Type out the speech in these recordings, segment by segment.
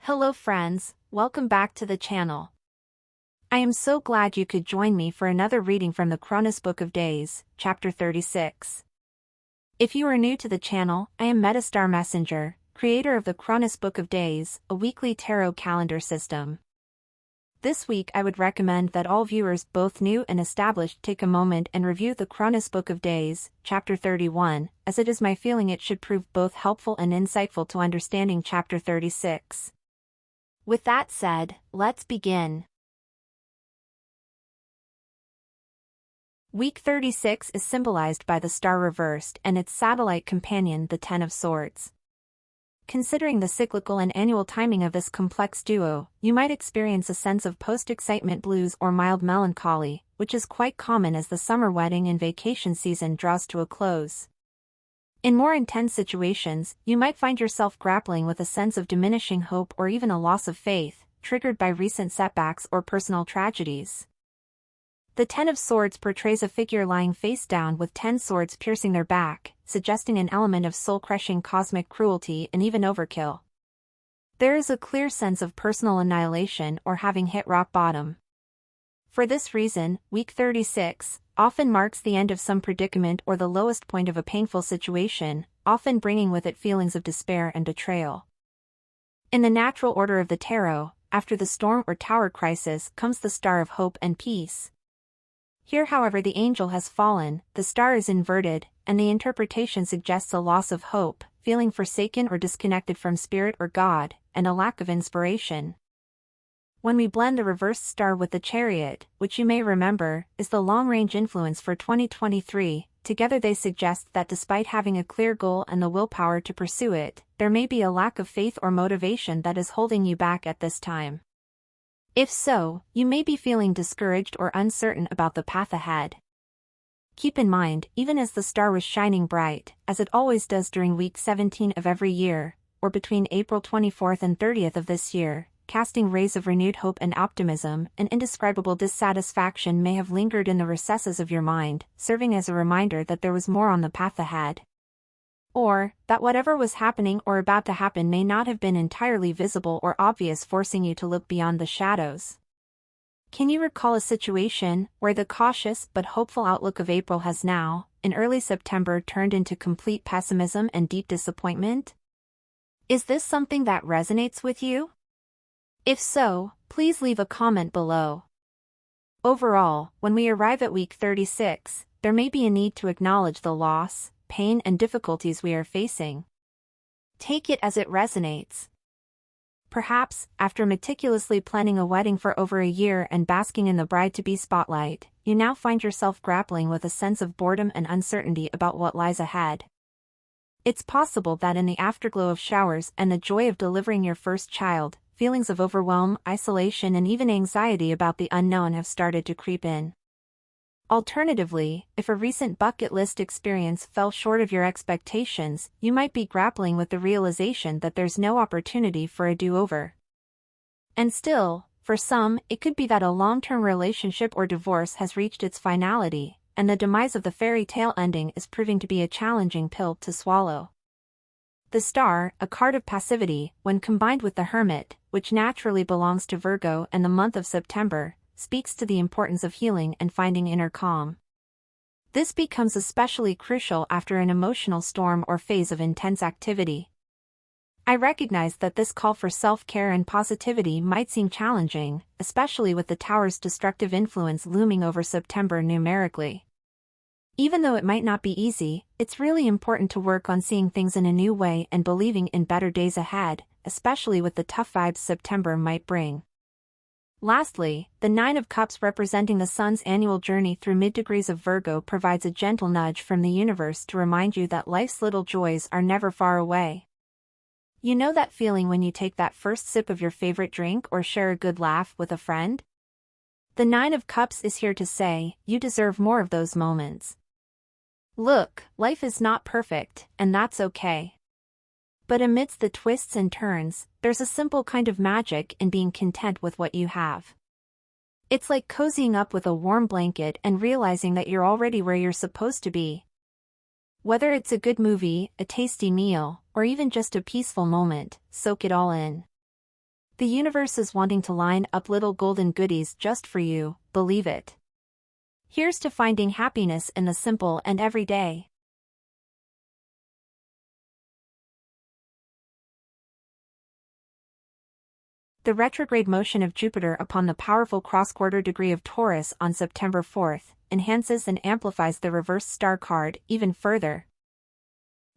Hello friends, welcome back to the channel. I am so glad you could join me for another reading from the Chronus Book of Days, chapter 36. If you are new to the channel, I am MetaStar Messenger, creator of the Chronus Book of Days, a weekly tarot calendar system. This week I would recommend that all viewers, both new and established, take a moment and review the Chronus Book of Days, chapter 31, as it is my feeling it should prove both helpful and insightful to understanding chapter 36. With that said, let's begin. Week 36 is symbolized by the star reversed and its satellite companion, the Ten of Swords. Considering the cyclical and annual timing of this complex duo, you might experience a sense of post-excitement blues or mild melancholy, which is quite common as the summer wedding and vacation season draws to a close. In more intense situations, you might find yourself grappling with a sense of diminishing hope or even a loss of faith, triggered by recent setbacks or personal tragedies. The Ten of Swords portrays a figure lying face down with 10 swords piercing their back, suggesting an element of soul-crushing cosmic cruelty and even overkill. There is a clear sense of personal annihilation or having hit rock bottom. For this reason, week 36 often marks the end of some predicament or the lowest point of a painful situation, often bringing with it feelings of despair and betrayal. In the natural order of the tarot, after the storm or tower crisis comes the star of hope and peace. Here, however, the angel has fallen, the star is inverted, and the interpretation suggests a loss of hope, feeling forsaken or disconnected from spirit or God, and a lack of inspiration. When we blend the reversed star with the Chariot, which you may remember, is the long-range influence for 2023, together they suggest that despite having a clear goal and the willpower to pursue it, there may be a lack of faith or motivation that is holding you back at this time. If so, you may be feeling discouraged or uncertain about the path ahead. Keep in mind, even as the star was shining bright, as it always does during week 17 of every year, or between April 24th and 30th of this year, casting rays of renewed hope and optimism, an indescribable dissatisfaction may have lingered in the recesses of your mind, serving as a reminder that there was more on the path ahead. Or, that whatever was happening or about to happen may not have been entirely visible or obvious, forcing you to look beyond the shadows. Can you recall a situation where the cautious but hopeful outlook of April has now, in early September, turned into complete pessimism and deep disappointment? Is this something that resonates with you? If so, please leave a comment below. Overall, when we arrive at week 36, there may be a need to acknowledge the loss, pain and difficulties we are facing. Take it as it resonates. Perhaps, after meticulously planning a wedding for over a year and basking in the bride-to-be spotlight, you now find yourself grappling with a sense of boredom and uncertainty about what lies ahead. It's possible that in the afterglow of showers and the joy of delivering your first child, feelings of overwhelm, isolation and even anxiety about the unknown have started to creep in. Alternatively, if a recent bucket list experience fell short of your expectations, you might be grappling with the realization that there's no opportunity for a do-over. And still, for some, it could be that a long-term relationship or divorce has reached its finality, and the demise of the fairy tale ending is proving to be a challenging pill to swallow. The star, a card of passivity, when combined with the Hermit, which naturally belongs to Virgo and the month of September, speaks to the importance of healing and finding inner calm. This becomes especially crucial after an emotional storm or phase of intense activity. I recognize that this call for self-care and positivity might seem challenging, especially with the Tower's destructive influence looming over September numerically. Even though it might not be easy, it's really important to work on seeing things in a new way and believing in better days ahead, especially with the tough vibes September might bring. Lastly, the Nine of Cups, representing the Sun's annual journey through mid-degrees of Virgo, provides a gentle nudge from the universe to remind you that life's little joys are never far away. You know that feeling when you take that first sip of your favorite drink or share a good laugh with a friend? The Nine of Cups is here to say, you deserve more of those moments. Look, life is not perfect, and that's okay. But amidst the twists and turns, there's a simple kind of magic in being content with what you have. It's like cozying up with a warm blanket and realizing that you're already where you're supposed to be. Whether it's a good movie, a tasty meal, or even just a peaceful moment, soak it all in. The universe is wanting to line up little golden goodies just for you, believe it. Here's to finding happiness in the simple and everyday. The retrograde motion of Jupiter upon the powerful cross-quarter degree of Taurus on September 4th enhances and amplifies the reverse star card even further.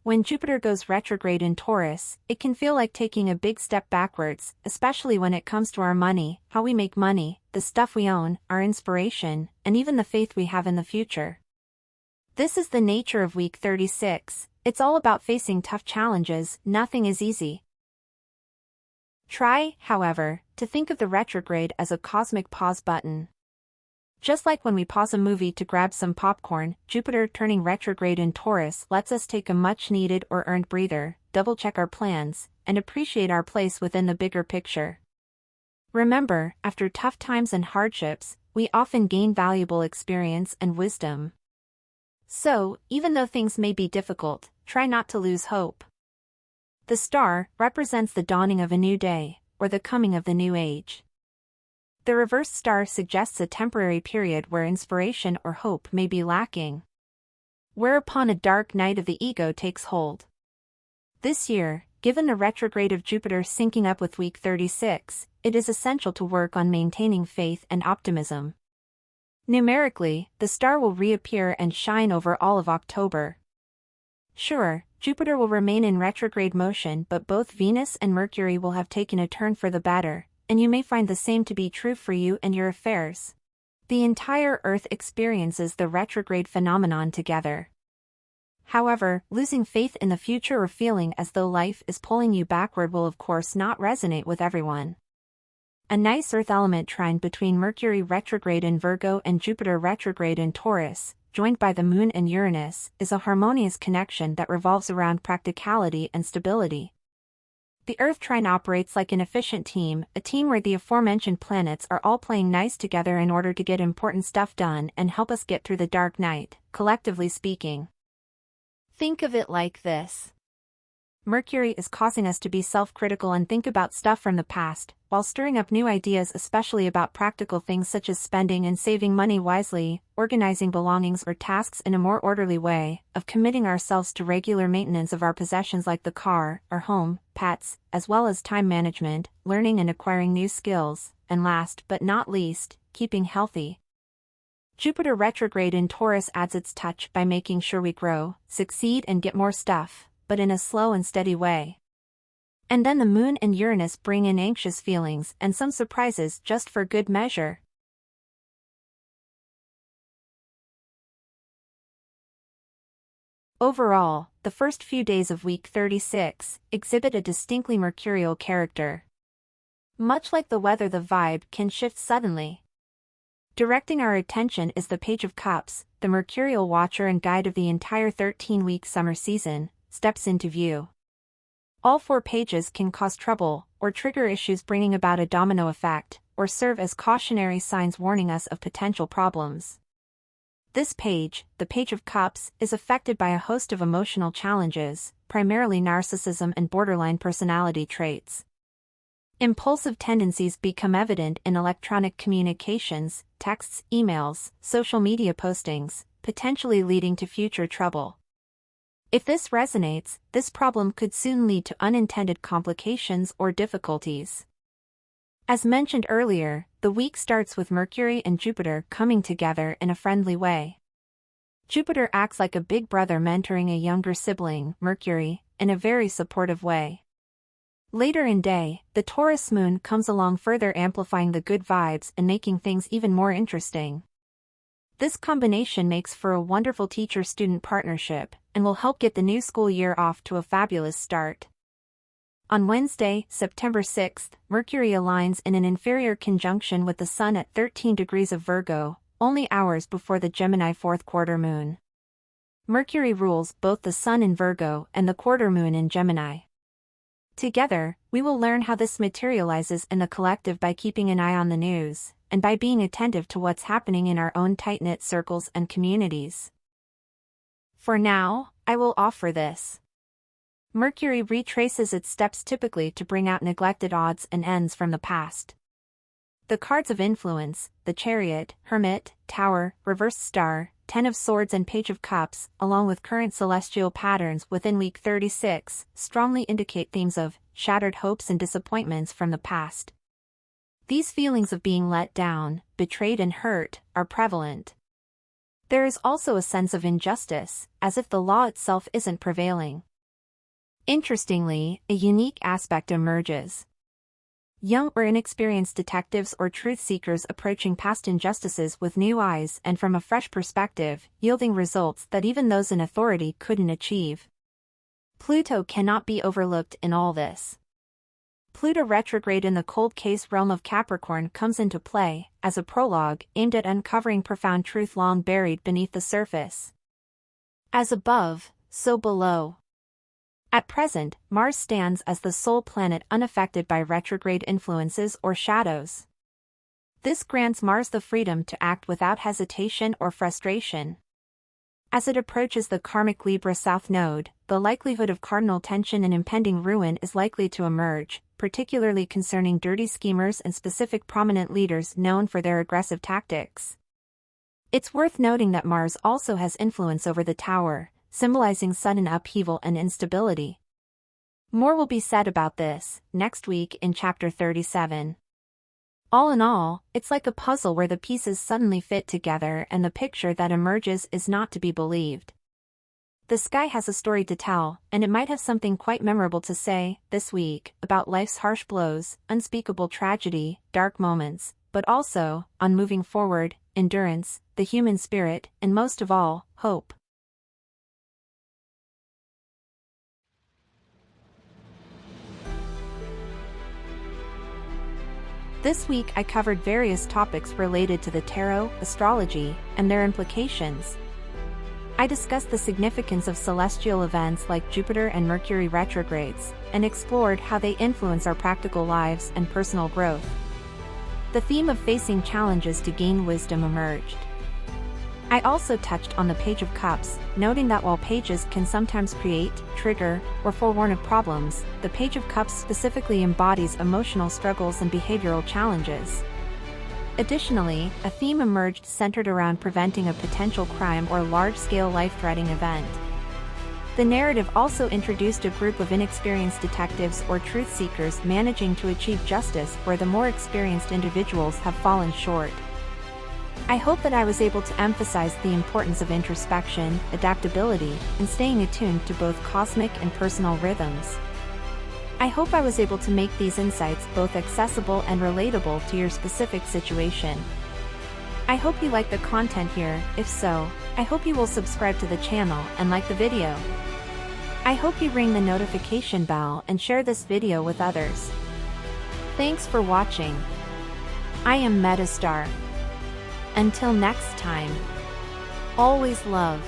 When Jupiter goes retrograde in Taurus, it can feel like taking a big step backwards, especially when it comes to our money, how we make money, the stuff we own, our inspiration, and even the faith we have in the future. This is the nature of week 36. It's all about facing tough challenges. Nothing is easy. Try, however, to think of the retrograde as a cosmic pause button. Just like when we pause a movie to grab some popcorn, Jupiter turning retrograde in Taurus lets us take a much-needed or earned breather, double-check our plans, and appreciate our place within the bigger picture. Remember, after tough times and hardships, we often gain valuable experience and wisdom. So, even though things may be difficult, try not to lose hope. The star represents the dawning of a new day, or the coming of the new age. The reverse star suggests a temporary period where inspiration or hope may be lacking. Whereupon a dark night of the ego takes hold. This year, given the retrograde of Jupiter syncing up with week 36, it is essential to work on maintaining faith and optimism. Numerically, the star will reappear and shine over all of October. Sure, Jupiter will remain in retrograde motion, but both Venus and Mercury will have taken a turn for the better, and you may find the same to be true for you and your affairs. The entire Earth experiences the retrograde phenomenon together. However, losing faith in the future or feeling as though life is pulling you backward will of course not resonate with everyone. A nice Earth element trine between Mercury retrograde in Virgo and Jupiter retrograde in Taurus, joined by the Moon and Uranus, is a harmonious connection that revolves around practicality and stability. The Earth trine operates like an efficient team, a team where the aforementioned planets are all playing nice together in order to get important stuff done and help us get through the dark night, collectively speaking. Think of it like this. Mercury is causing us to be self-critical and think about stuff from the past, while stirring up new ideas especially about practical things such as spending and saving money wisely, organizing belongings or tasks in a more orderly way, of committing ourselves to regular maintenance of our possessions like the car, our home, pets, as well as time management, learning and acquiring new skills, and last but not least, keeping healthy. Jupiter retrograde in Taurus adds its touch by making sure we grow, succeed and get more stuff, but in a slow and steady way. And then the Moon and Uranus bring in anxious feelings and some surprises just for good measure. Overall, the first few days of week 36 exhibit a distinctly mercurial character. Much like the weather, the vibe can shift suddenly. Directing our attention is the Page of Cups, the mercurial watcher and guide of the entire 13-week summer season, steps into view. All four pages can cause trouble, or trigger issues bringing about a domino effect, or serve as cautionary signs warning us of potential problems. This page, the Page of Cups, is affected by a host of emotional challenges, primarily narcissism and borderline personality traits. Impulsive tendencies become evident in electronic communications, texts, emails, social media postings, potentially leading to future trouble. If this resonates, this problem could soon lead to unintended complications or difficulties. As mentioned earlier, the week starts with Mercury and Jupiter coming together in a friendly way. Jupiter acts like a big brother mentoring a younger sibling, Mercury, in a very supportive way. Later in day, the Taurus moon comes along, further amplifying the good vibes and making things even more interesting. This combination makes for a wonderful teacher-student partnership and will help get the new school year off to a fabulous start. On Wednesday, September 6th, Mercury aligns in an inferior conjunction with the Sun at 13 degrees of Virgo, only hours before the Gemini fourth quarter moon. Mercury rules both the Sun in Virgo and the quarter moon in Gemini. Together, we will learn how this materializes in the collective by keeping an eye on the news, and by being attentive to what's happening in our own tight-knit circles and communities. For now, I will offer this. Mercury retraces its steps typically to bring out neglected odds and ends from the past. The cards of influence, the Chariot, Hermit, Tower, Reversed Star, Ten of Swords and Page of Cups, along with current celestial patterns within week 36, strongly indicate themes of shattered hopes and disappointments from the past. These feelings of being let down, betrayed and hurt, are prevalent. There is also a sense of injustice, as if the law itself isn't prevailing. Interestingly, a unique aspect emerges. Young or inexperienced detectives or truth-seekers approaching past injustices with new eyes and from a fresh perspective, yielding results that even those in authority couldn't achieve. Pluto cannot be overlooked in all this. Pluto retrograde in the cold case realm of Capricorn comes into play as a prologue aimed at uncovering profound truth long buried beneath the surface. As above, so below. At present, Mars stands as the sole planet unaffected by retrograde influences or shadows. This grants Mars the freedom to act without hesitation or frustration. As it approaches the karmic Libra South Node, the likelihood of cardinal tension and impending ruin is likely to emerge, particularly concerning dirty schemers and specific prominent leaders known for their aggressive tactics. It's worth noting that Mars also has influence over the Tower, symbolizing sudden upheaval and instability. More will be said about this next week in Chapter 37. All in all, it's like a puzzle where the pieces suddenly fit together and the picture that emerges is not to be believed. The sky has a story to tell, and it might have something quite memorable to say this week about life's harsh blows, unspeakable tragedy, dark moments, but also, on moving forward, endurance, the human spirit, and most of all, hope. This week I covered various topics related to the tarot, astrology, and their implications. I discussed the significance of celestial events like Jupiter and Mercury retrogrades, and explored how they influence our practical lives and personal growth. The theme of facing challenges to gain wisdom emerged. I also touched on the Page of Cups, noting that while pages can sometimes create, trigger, or forewarn of problems, the Page of Cups specifically embodies emotional struggles and behavioral challenges. Additionally, a theme emerged centered around preventing a potential crime or large-scale life-threatening event. The narrative also introduced a group of inexperienced detectives or truth-seekers managing to achieve justice where the more experienced individuals have fallen short. I hope that I was able to emphasize the importance of introspection, adaptability, and staying attuned to both cosmic and personal rhythms. I hope I was able to make these insights both accessible and relatable to your specific situation. I hope you like the content here. If so, I hope you will subscribe to the channel and like the video. I hope you ring the notification bell and share this video with others. Thanks for watching. I am MetaStar. Until next time, always love.